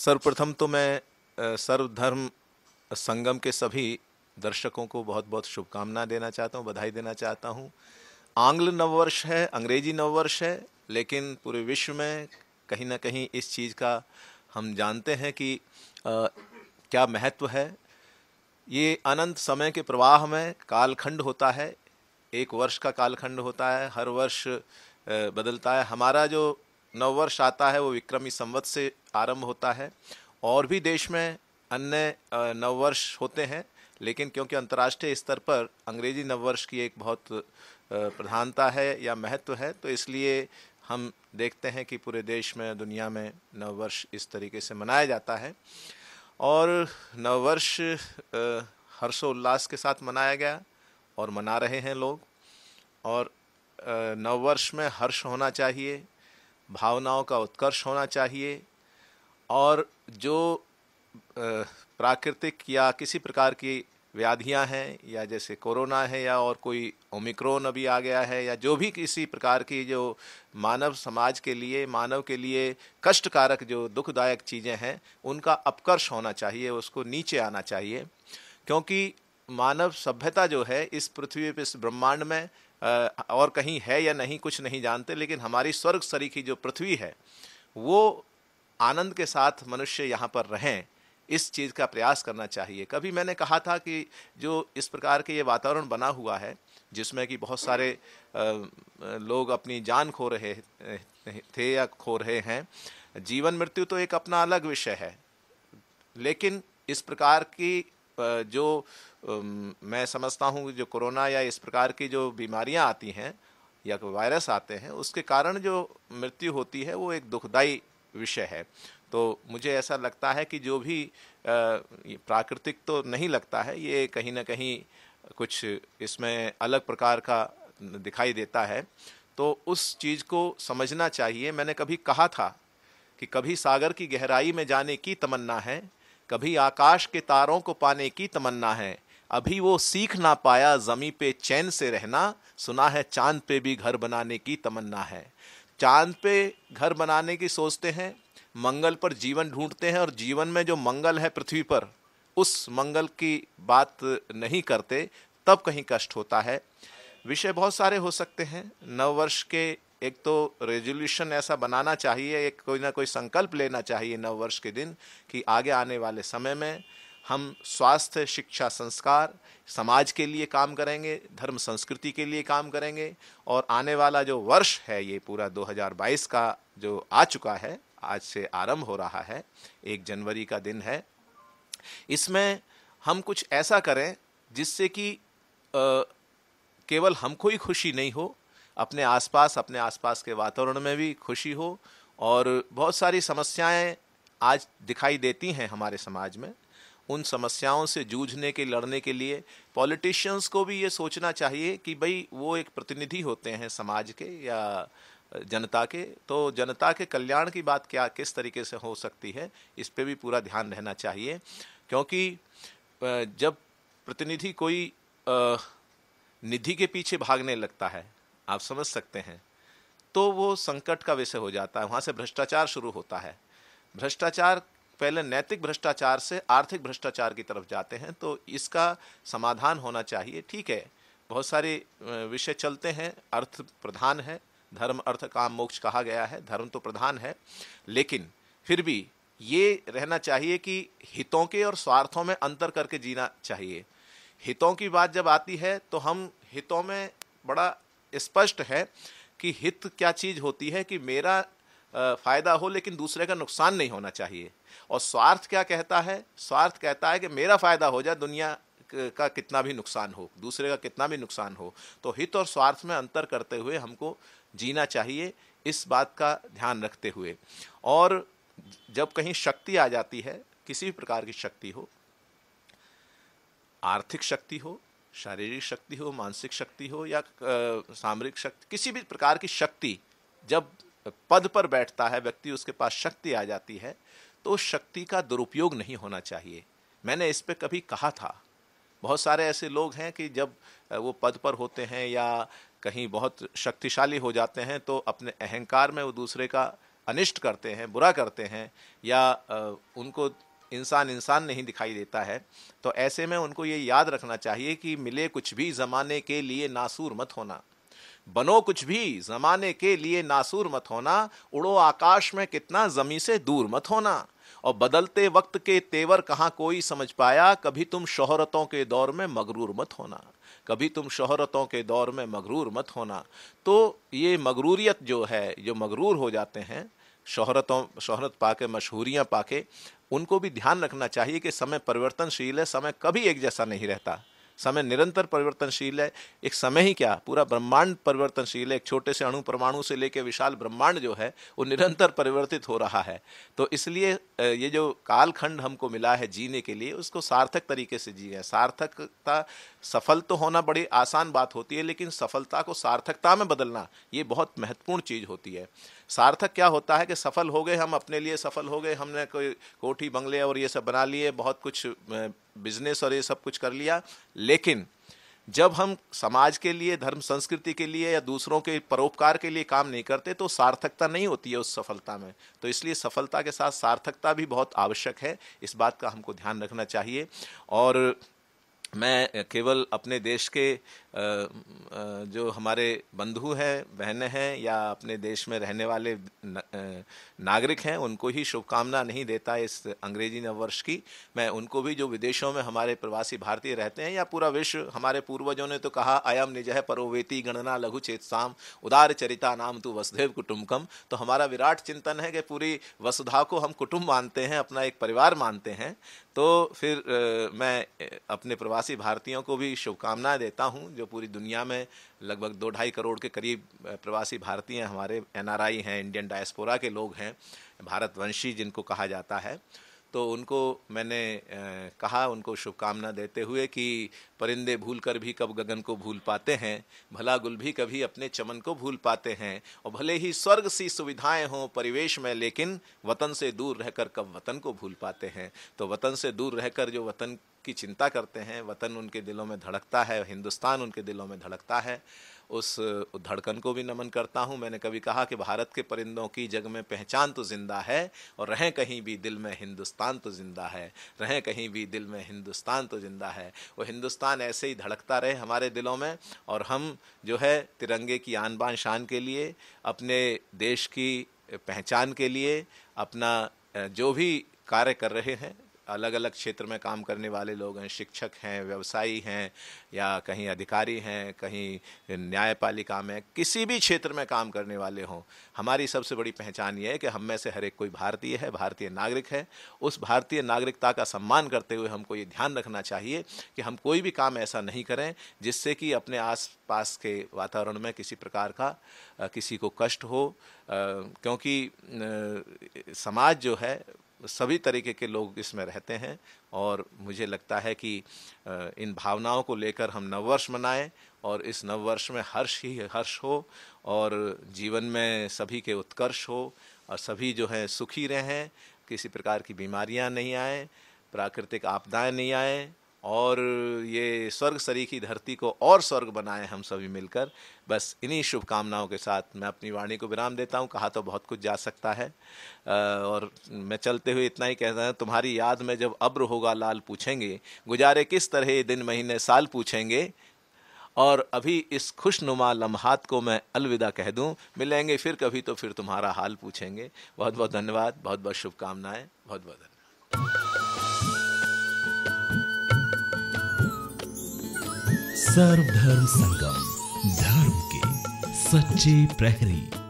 सर्वप्रथम तो मैं सर्वधर्म संगम के सभी दर्शकों को बहुत बहुत शुभकामना देना चाहता हूँ, बधाई देना चाहता हूँ। आंग्ल नववर्ष है, अंग्रेजी नववर्ष है, लेकिन पूरे विश्व में कहीं ना कहीं इस चीज़ का हम जानते हैं कि क्या महत्व है। ये अनंत समय के प्रवाह में कालखंड होता है, एक वर्ष का कालखंड होता है, हर वर्ष बदलता है। हमारा जो नववर्ष आता है वो विक्रमी संवत से आरंभ होता है। और भी देश में अन्य नववर्ष होते हैं, लेकिन क्योंकि अंतर्राष्ट्रीय स्तर पर अंग्रेजी नववर्ष की एक बहुत प्रधानता है या महत्व है, तो इसलिए हम देखते हैं कि पूरे देश में, दुनिया में नववर्ष इस तरीके से मनाया जाता है। और नववर्ष हर्षोल्लास के साथ मनाया गया और मना रहे हैं लोग। और नववर्ष में हर्ष होना चाहिए, भावनाओं का उत्कर्ष होना चाहिए। और जो प्राकृतिक या किसी प्रकार की व्याधियां हैं, या जैसे कोरोना है या और कोई ओमिक्रॉन अभी आ गया है, या जो भी किसी प्रकार की जो मानव समाज के लिए, मानव के लिए कष्टकारक जो दुखदायक चीज़ें हैं, उनका अपकर्ष होना चाहिए, उसको नीचे आना चाहिए। क्योंकि मानव सभ्यता जो है इस पृथ्वी पे, इस ब्रह्मांड में और कहीं है या नहीं कुछ नहीं जानते, लेकिन हमारी स्वर्ग सरीखी जो पृथ्वी है वो आनंद के साथ मनुष्य यहाँ पर रहें, इस चीज़ का प्रयास करना चाहिए। कभी मैंने कहा था कि जो इस प्रकार के ये वातावरण बना हुआ है जिसमें कि बहुत सारे लोग अपनी जान खो रहे थे या खो रहे हैं, जीवन मृत्यु तो एक अपना अलग विषय है, लेकिन इस प्रकार की जो मैं समझता हूँ जो कोरोना या इस प्रकार की जो बीमारियाँ आती हैं या वायरस आते हैं, उसके कारण जो मृत्यु होती है वो एक दुखदाई विषय है। तो मुझे ऐसा लगता है कि जो भी प्राकृतिक तो नहीं लगता है, ये कहीं ना कहीं कुछ इसमें अलग प्रकार का दिखाई देता है, तो उस चीज़ को समझना चाहिए। मैंने कभी कहा था कि कभी सागर की गहराई में जाने की तमन्ना है, कभी आकाश के तारों को पाने की तमन्ना है, अभी वो सीख ना पाया ज़मीं पे चैन से रहना, सुना है चांद पे भी घर बनाने की तमन्ना है। चांद पे घर बनाने की सोचते हैं, मंगल पर जीवन ढूंढते हैं, और जीवन में जो मंगल है पृथ्वी पर, उस मंगल की बात नहीं करते, तब कहीं कष्ट होता है। विषय बहुत सारे हो सकते हैं नववर्ष के। एक तो रेजोल्यूशन ऐसा बनाना चाहिए, एक कोई ना कोई संकल्प लेना चाहिए नववर्ष के दिन कि आगे आने वाले समय में हम स्वास्थ्य, शिक्षा, संस्कार, समाज के लिए काम करेंगे, धर्म संस्कृति के लिए काम करेंगे। और आने वाला जो वर्ष है, ये पूरा 2022 का जो आ चुका है, आज से आरंभ हो रहा है, 1 जनवरी का दिन है, इसमें हम कुछ ऐसा करें जिससे कि केवल हमको ही खुशी नहीं हो, अपने आसपास के वातावरण में भी खुशी हो। और बहुत सारी समस्याएं आज दिखाई देती हैं हमारे समाज में, उन समस्याओं से जूझने के, लड़ने के लिए पॉलिटिशियंस को भी ये सोचना चाहिए कि भाई वो एक प्रतिनिधि होते हैं समाज के या जनता के, तो जनता के कल्याण की बात क्या किस तरीके से हो सकती है, इस पे भी पूरा ध्यान रहना चाहिए। क्योंकि जब प्रतिनिधि कोई निधि के पीछे भागने लगता है, आप समझ सकते हैं, तो वो संकट का विषय हो जाता है, वहाँ से भ्रष्टाचार शुरू होता है। भ्रष्टाचार पहले नैतिक भ्रष्टाचार से आर्थिक भ्रष्टाचार की तरफ जाते हैं, तो इसका समाधान होना चाहिए। ठीक है, बहुत सारे विषय चलते हैं, अर्थ प्रधान है, धर्म अर्थ काम मोक्ष कहा गया है, धर्म तो प्रधान है, लेकिन फिर भी ये रहना चाहिए कि हितों के और स्वार्थों में अंतर करके जीना चाहिए। हितों की बात जब आती है तो हम हितों में बड़ा स्पष्ट है कि हित क्या चीज़ होती है कि मेरा फायदा हो लेकिन दूसरे का नुकसान नहीं होना चाहिए। और स्वार्थ क्या कहता है? स्वार्थ कहता है कि मेरा फायदा हो जाए, दुनिया का कितना भी नुकसान हो, दूसरे का कितना भी नुकसान हो। तो हित और स्वार्थ में अंतर करते हुए हमको जीना चाहिए, इस बात का ध्यान रखते हुए। और जब कहीं शक्ति आ जाती है, किसी भी प्रकार की शक्ति हो, आर्थिक शक्ति हो, शारीरिक शक्ति हो, मानसिक शक्ति हो या सामरिक शक्ति, किसी भी प्रकार की शक्ति जब पद पर बैठता है व्यक्ति, उसके पास शक्ति आ जाती है, तो शक्ति का दुरुपयोग नहीं होना चाहिए। मैंने इस पे कभी कहा था, बहुत सारे ऐसे लोग हैं कि जब वो पद पर होते हैं या कहीं बहुत शक्तिशाली हो जाते हैं तो अपने अहंकार में वो दूसरे का अनिष्ट करते हैं, बुरा करते हैं, या उनको इंसान नहीं दिखाई देता है, तो ऐसे में उनको ये याद रखना चाहिए कि मिले कुछ भी ज़माने के लिए नासूर मत होना, बनो कुछ भी ज़माने के लिए नासूर मत होना, उड़ो आकाश में कितना ज़मीं से दूर मत होना, और बदलते वक्त के तेवर कहाँ कोई समझ पाया, कभी तुम शोहरतों के दौर में मगरूर मत होना, कभी तुम शोहरतों के दौर में मगरूर मत होना। तो ये मगरूरियत जो है, जो मगरूर हो जाते हैं, शोहरत पाके, मशहूरियाँ पाके, उनको भी ध्यान रखना चाहिए कि समय परिवर्तनशील है, समय कभी एक जैसा नहीं रहता, समय निरंतर परिवर्तनशील है। एक समय ही क्या, पूरा ब्रह्मांड परिवर्तनशील है। एक छोटे से अणु परमाणु से लेकर विशाल ब्रह्मांड जो है वो निरंतर परिवर्तित हो रहा है। तो इसलिए ये जो कालखंड हमको मिला है जीने के लिए, उसको सार्थक तरीके से जिए। सार्थकता, सफल तो होना बड़ी आसान बात होती है, लेकिन सफलता को सार्थकता में बदलना ये बहुत महत्वपूर्ण चीज़ होती है। सार्थक क्या होता है कि सफल हो गए, हम अपने लिए सफल हो गए, हमने कोई कोठी बंगले और ये सब बना लिए, बहुत कुछ बिजनेस और ये सब कुछ कर लिया, लेकिन जब हम समाज के लिए, धर्म संस्कृति के लिए या दूसरों के परोपकार के लिए काम नहीं करते तो सार्थकता नहीं होती है उस सफलता में। तो इसलिए सफलता के साथ सार्थकता भी बहुत आवश्यक है, इस बात का हमको ध्यान रखना चाहिए। और मैं केवल अपने देश के जो हमारे बंधु हैं, बहनें हैं, या अपने देश में रहने वाले नागरिक हैं, उनको ही शुभकामना नहीं देता इस अंग्रेजी नववर्ष की। मैं उनको भी, जो विदेशों में हमारे प्रवासी भारतीय रहते हैं, या पूरा विश्व, हमारे पूर्वजों ने तो कहा अयम निजः परोवेति गणना लघु चेतसाम उदार चरिता नाम तु वसुधैव कुटुम्बकम। तो हमारा विराट चिंतन है कि पूरी वसुधा को हम कुटुंब मानते हैं, अपना एक परिवार मानते हैं। तो फिर मैं अपने प्रवासी भारतीयों को भी शुभकामनाएं देता हूं, जो पूरी दुनिया में लगभग 2-2.5 करोड़ के करीब प्रवासी भारतीय हमारे NRI हैं, इंडियन डायस्पोरा के लोग हैं, भारतवंशी जिनको कहा जाता है। तो उनको मैंने कहा, उनको शुभकामना देते हुए कि परिंदे भूल कर भी कब गगन को भूल पाते हैं, भला गुल भी कभी अपने चमन को भूल पाते हैं, और भले ही स्वर्ग सी सुविधाएं हों परिवेश में, लेकिन वतन से दूर रहकर कब वतन को भूल पाते हैं। तो वतन से दूर रहकर जो वतन की चिंता करते हैं, वतन उनके दिलों में धड़कता है, हिंदुस्तान उनके दिलों में धड़कता है, उस धड़कन को भी नमन करता हूँ। मैंने कभी कहा कि भारत के परिंदों की जग में पहचान तो जिंदा है, और रहें कहीं भी दिल में हिंदुस्तान तो जिंदा है, रहें कहीं भी दिल में हिंदुस्तान तो जिंदा है। वो हिंदुस्तान ऐसे ही धड़कता रहे हमारे दिलों में, और हम जो है तिरंगे की आन बान शान के लिए, अपने देश की पहचान के लिए, अपना जो भी कार्य कर रहे हैं, अलग अलग क्षेत्र में काम करने वाले लोग हैं, शिक्षक हैं, व्यवसायी हैं, या कहीं अधिकारी हैं, कहीं न्यायपालिका में, किसी भी क्षेत्र में काम करने वाले हों, हमारी सबसे बड़ी पहचान ये है कि हम में से हर एक कोई भारतीय है, भारतीय नागरिक है। उस भारतीय नागरिकता का सम्मान करते हुए हमको ये ध्यान रखना चाहिए कि हम कोई भी काम ऐसा नहीं करें जिससे कि अपने आस पास के वातावरण में किसी प्रकार का किसी को कष्ट हो, क्योंकि समाज जो है सभी तरीके के लोग इसमें रहते हैं, और मुझे लगता है कि इन भावनाओं को लेकर हम नववर्ष मनाएं, और इस नववर्ष में हर्ष ही हर्ष हो, और जीवन में सभी के उत्कर्ष हो, और सभी जो है सुखी रहें, किसी प्रकार की बीमारियां नहीं आए, प्राकृतिक आपदाएं नहीं आए, और ये स्वर्ग सरीखी धरती को और स्वर्ग बनाएं हम सभी मिलकर। बस इन्हीं शुभकामनाओं के साथ मैं अपनी वाणी को विराम देता हूँ। कहा तो बहुत कुछ जा सकता है, और मैं चलते हुए इतना ही कहता हूँ, तुम्हारी याद में जब अब्र होगा लाल पूछेंगे, गुजारे किस तरह दिन महीने साल पूछेंगे, और अभी इस खुशनुमा लम्हात को मैं अलविदा कह दूं, मिलेंगे फिर कभी तो फिर तुम्हारा हाल पूछेंगे। बहुत बहुत धन्यवाद, बहुत बहुत शुभकामनाएं, बहुत बहुत धन्यवाद। सर्वधर्म संगम, धर्म के सच्चे प्रहरी।